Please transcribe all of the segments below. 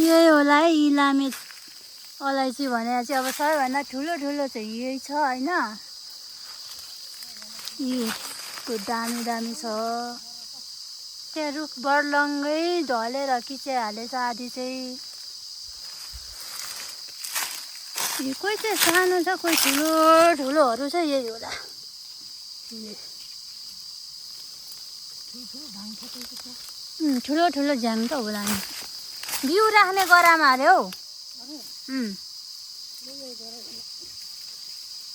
यही होला है इलामे अलैँची भनेर चाहिँ अब सबैभन्दा ठुलो ठुलो चाहिँ यही छ होइन। यो दामी दामी छ। त्यहाँ रुख बर्लङ्गै ढलेर खिचिहालेछ आधी चाहिँ। कोही चाहिँ सानो छ कोही ठुलो ठुलोहरू छ यही होला। ठुलो ठुलो झ्याङ त होला नि। बिउ राख्ने गरामा अरे हौ।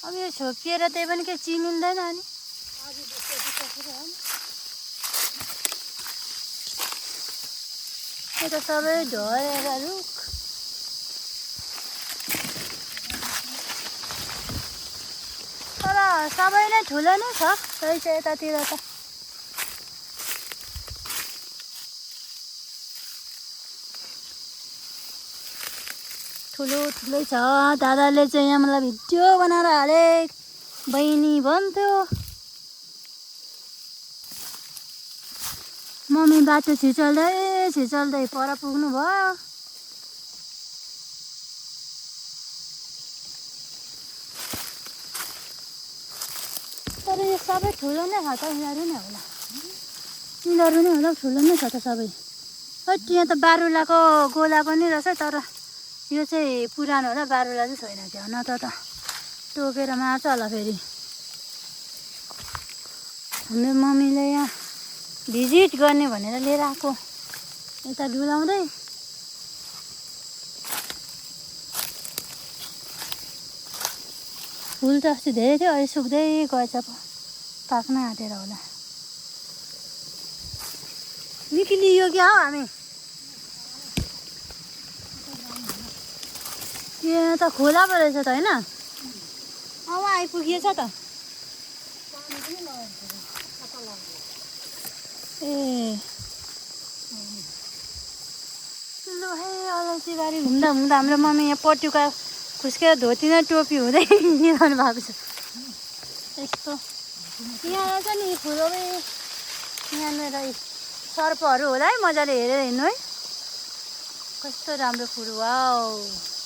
अब यो छोपिएर त्यही पनि के चिनिँदैन नि। यो त सबै ढलेर रुख। तर सबै नै ठुलो नै छ त्यही चाहिँ यतातिर त। ठुलो ठुलै छ। दादाले चाहिँ यहाँ मलाई भिडियो बनाएर हाले। बहिनी भन्थ्यो मम्मी बाटो छिचल्दै पर पुग्नु भयो। तर यो सबै ठुलो नै छ त। यिनीहरू नै होला ठुलो नै छ त सबै। त्यहाँ त बारुलाको गोला पनि रहेछ तर यो चाहिँ पुरानो होला बारुला चाहिँ छैन। क्या न त टोकेर मार्छ होला फेरि। हाम्रो मम्मीले यहाँ भिजिट गर्ने भनेर लिएर आएको यता डुलाउँदै। फुल त अस्ति धेरै थियो अहिले सुक्दै गएछ पाक्न आँटेर होला। निक्लियो क्या हौ हामी। यहाँ त खोला पो रहेछ त होइन। आइपुगिएछ त। ए ल है अलैँची बारी घुम्दा घुम्दा हाम्रो मम्मी यहाँ पट्युका खुस्केर धोती नै टोपी हुँदै हिँडिरहनु भएको छ। यस्तो यहाँ छ नि फुलमै यहाँनिर सर्पहरू होला है। मजाले हेरेर हिँड्नु है। कस्तो राम्रो फुल वाउ।